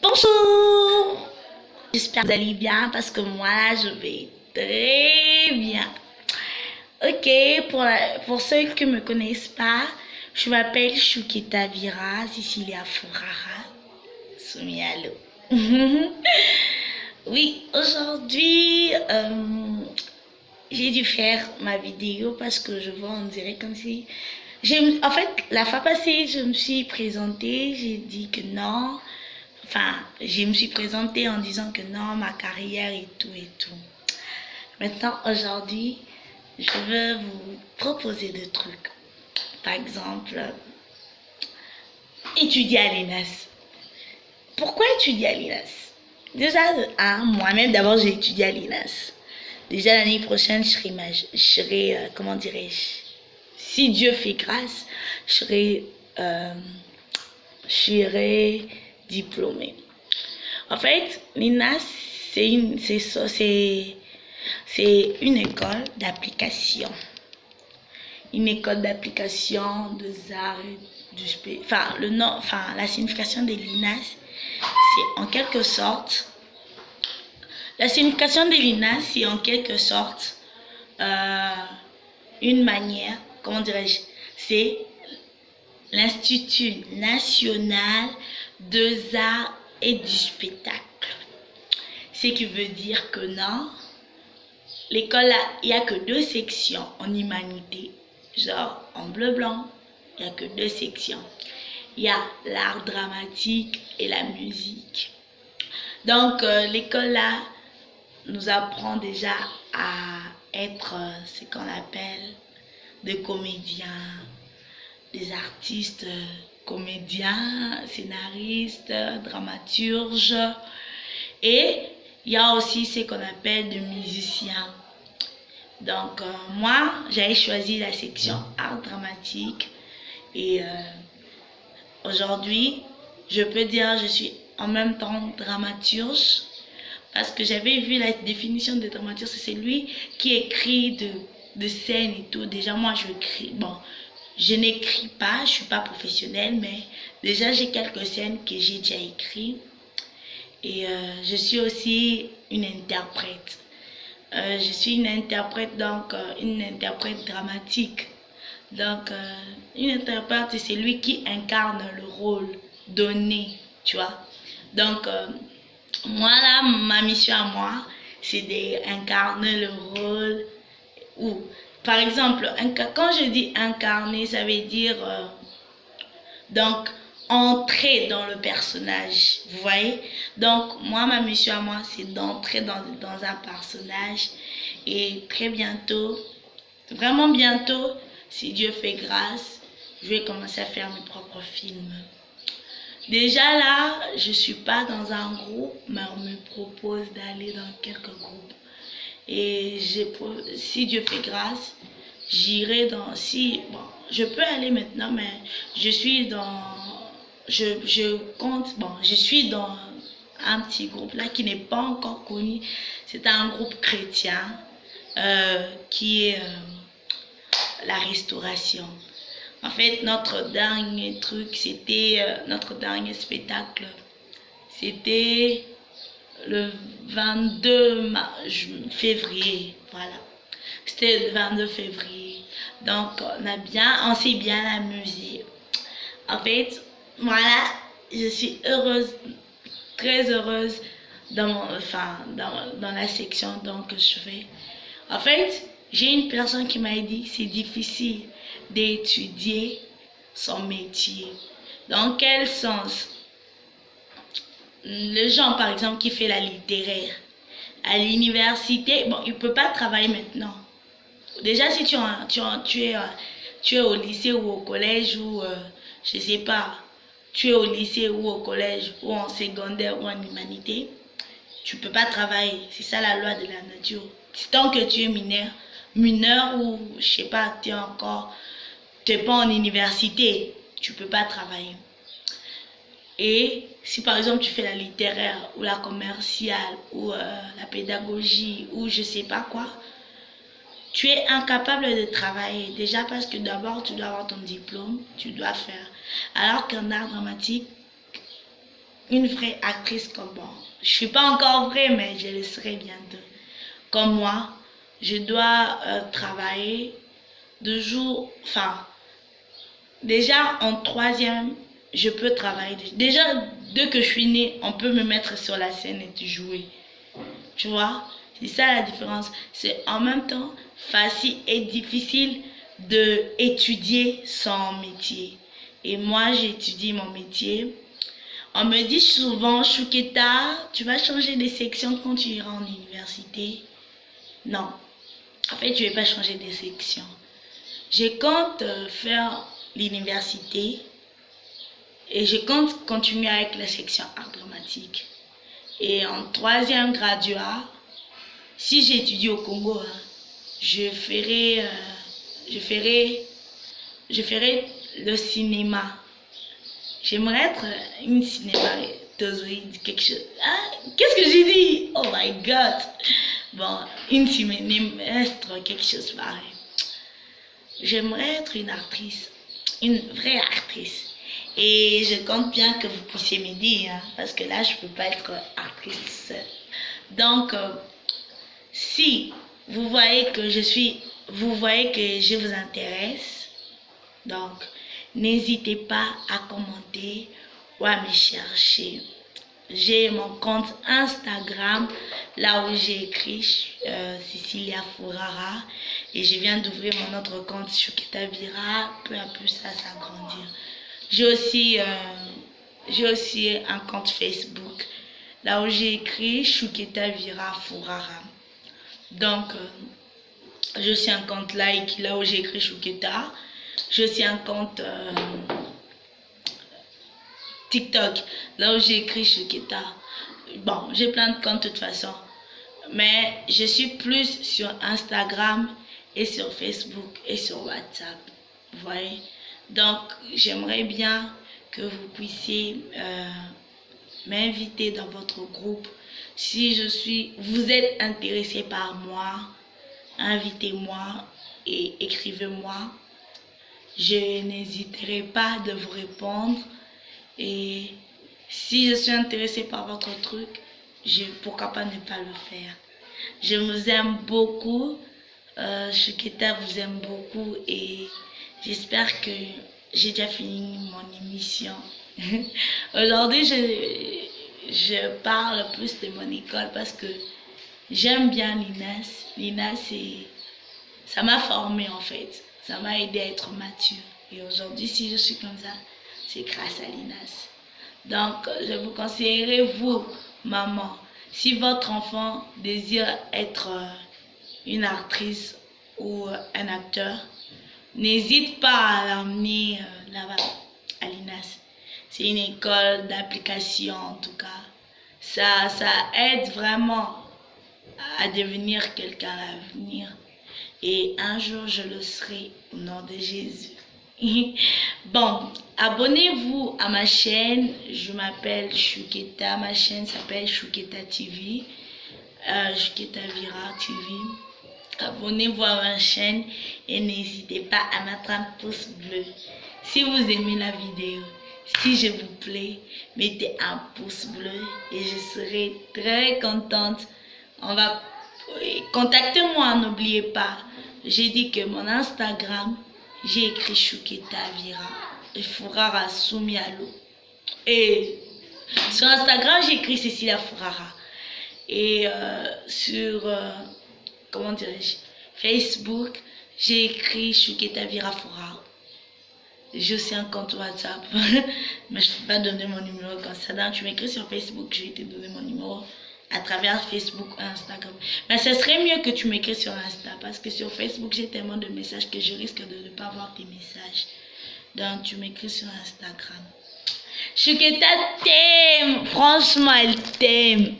Bonjour! J'espère que vous allez bien parce que moi je vais très bien. Ok, pour ceux qui ne me connaissent pas, je m'appelle Shuketa Vira Cecilia Furara Sumialo. Oui, aujourd'hui, j'ai dû faire ma vidéo parce que je vois, on dirait comme si... En fait, la fois passée, je me suis présentée, j'ai dit que non. Enfin, je me suis présentée en disant que non, ma carrière et tout et tout. Maintenant, aujourd'hui, je veux vous proposer des trucs. Par exemple, étudier à l'INAS. Pourquoi étudier à l'INAS? Déjà, moi-même, d'abord, j'ai étudié à l'INAS. Déjà, l'année prochaine, je serai comment dirais-je, si Dieu fait grâce, je serai diplômée. En fait, l'INAS, c'est une école d'application. Une école d'application des arts et du spectacle. Enfin, la signification de l'INAS, c'est en quelque sorte... La signification de l'INAS, c'est en quelque sorte une manière, comment dirais-je, c'est l'Institut national des arts et du spectacle. Ce qui veut dire que non, l'école là, il n'y a que 2 sections en humanité, genre en bleu-blanc, il n'y a que 2 sections. Il y a l'art dramatique et la musique. Donc l'école là nous apprend déjà à être ce qu'on appelle des comédiens, des artistes, comédiens, scénaristes, dramaturges. Et il y a aussi ce qu'on appelle des musiciens. Donc moi, j'avais choisi la section art dramatique. Et aujourd'hui, je peux dire que je suis en même temps dramaturge. Parce que j'avais vu la définition de dramaturge, c'est celui qui écrit de scènes et tout. Déjà, moi, je n'écris pas, je ne suis pas professionnelle, mais déjà, j'ai quelques scènes que j'ai déjà écrites. Et je suis aussi une interprète. Je suis une interprète, donc une interprète dramatique. Donc, une interprète, c'est celui qui incarne le rôle donné, tu vois. Donc, moi là, ma mission à moi, c'est d'incarner le rôle. Ou, par exemple, quand je dis incarner, ça veut dire donc entrer dans le personnage, vous voyez. Donc moi, ma mission à moi, c'est d'entrer dans un personnage. Et très bientôt, vraiment bientôt, si Dieu fait grâce, je vais commencer à faire mes propres films. Déjà là, je ne suis pas dans un groupe, mais on me propose d'aller dans quelques groupes. Et si Dieu fait grâce, j'irai dans... Bon, je peux aller maintenant, mais je suis dans... Je compte... Bon, je suis dans un petit groupe là qui n'est pas encore connu. C'est un groupe chrétien qui est la restauration. En fait, notre dernier truc, c'était notre dernier spectacle. C'était le 22 février. Voilà. C'était le 22 février. Donc, on s'est bien amusé. En fait, voilà, je suis heureuse, très heureuse dans la section donc, que je fais. En fait, j'ai une personne qui m'a dit c'est difficile d'étudier son métier. Dans quel sens? Le gens, par exemple, qui fait la littéraire, à l'université, bon, il ne peut pas travailler maintenant. Déjà, si tu es au lycée ou au collège ou, je ne sais pas, tu es au lycée ou au collège ou en secondaire ou en humanité, tu ne peux pas travailler. C'est ça la loi de la nature. Tant que tu es mineur ou, je ne sais pas, tu n'es pas en université, tu ne peux pas travailler. Et si par exemple tu fais la littéraire ou la commerciale ou la pédagogie ou je sais pas quoi, tu es incapable de travailler. Déjà parce que d'abord tu dois avoir ton diplôme, tu dois faire. Alors qu'en art dramatique, une vraie actrice comme moi. Je suis pas encore vraie, mais je le serai bientôt. Comme moi, je dois travailler de jour, enfin, déjà en troisième, je peux travailler. Déjà, dès que je suis née, on peut me mettre sur la scène et jouer. Tu vois? C'est ça la différence. C'est en même temps facile et difficile de étudier son métier. Et moi, j'étudie mon métier. On me dit souvent, Chouketa, tu vas changer de section quand tu iras en université. Non. En fait, je ne vais pas changer de section. Je compte faire l'université et je compte continuer avec la section art dramatique. Et en troisième graduat, si j'étudie au Congo, hein, je ferai le cinéma. J'aimerais être une cinémateuse, quelque chose. Ah, qu'est-ce que j'ai dit? Oh my God! Bon, une cinémastre, quelque chose pareil. J'aimerais être une actrice, une vraie actrice. Et je compte bien que vous puissiez m'aider, hein, parce que là, je ne peux pas être actrice seule. Donc, si vous voyez que je vous intéresse, donc, n'hésitez pas à commenter ou à me chercher. J'ai mon compte Instagram, là où j'ai écrit Cecilia Fourara. Et je viens d'ouvrir mon autre compte Chouketa Vira. Peu à peu, ça s'agrandir. J'ai aussi un compte Facebook, là où j'ai écrit Chouketa Vira Fourara. Donc, j'ai aussi un compte like, là où j'ai écrit Chouketa. J'ai aussi un compte TikTok, là où j'ai écrit Chouketa. Bon, j'ai plein de comptes de toute façon. Mais je suis plus sur Instagram et sur Facebook et sur WhatsApp. Vous voyez? Donc, j'aimerais bien que vous puissiez m'inviter dans votre groupe. Si vous êtes intéressé par moi, invitez-moi et écrivez-moi. Je n'hésiterai pas de vous répondre. Et si je suis intéressée par votre truc, pourquoi pas ne pas le faire. Je vous aime beaucoup. Chouketa vous aime beaucoup et j'espère que j'ai déjà fini mon émission. Aujourd'hui, je parle plus de mon école parce que j'aime bien l'INAS. L'INAS, ça m'a formé en fait. Ça m'a aidé à être mature. Et aujourd'hui, si je suis comme ça, c'est grâce à l'INAS. Donc, je vous conseillerais, vous, maman, si votre enfant désire être une actrice ou un acteur, n'hésite pas à l'emmener là-bas, à l'INAS. C'est une école d'application en tout cas. Ça aide vraiment à devenir quelqu'un à l'avenir. Et un jour, je le serai au nom de Jésus. Bon, abonnez-vous à ma chaîne. Je m'appelle Chouketa. Ma chaîne s'appelle Chouketa TV. Chouketa Vira TV. Abonnez-vous à ma chaîne et n'hésitez pas à mettre un pouce bleu. Si vous aimez la vidéo, si je vous plais, mettez un pouce bleu et je serai très contente. Contactez-moi, n'oubliez pas. J'ai dit que mon Instagram, j'ai écrit Chouketa Vira et Fourara Soumialo. Et sur Instagram, j'ai écrit Cecilia Fourara. Et sur comment dirais-je, Facebook, j'ai écrit Chouketa Vira Fourara. J'ai aussi un compte WhatsApp, mais je ne peux pas donner mon numéro comme ça. Donc, tu m'écris sur Facebook, je vais te donner mon numéro à travers Facebook ou Instagram. Mais ce serait mieux que tu m'écris sur Insta parce que sur Facebook, j'ai tellement de messages que je risque de ne pas voir tes messages. Donc, tu m'écris sur Instagram. Chouketa t'aime, franchement, elle t'aime.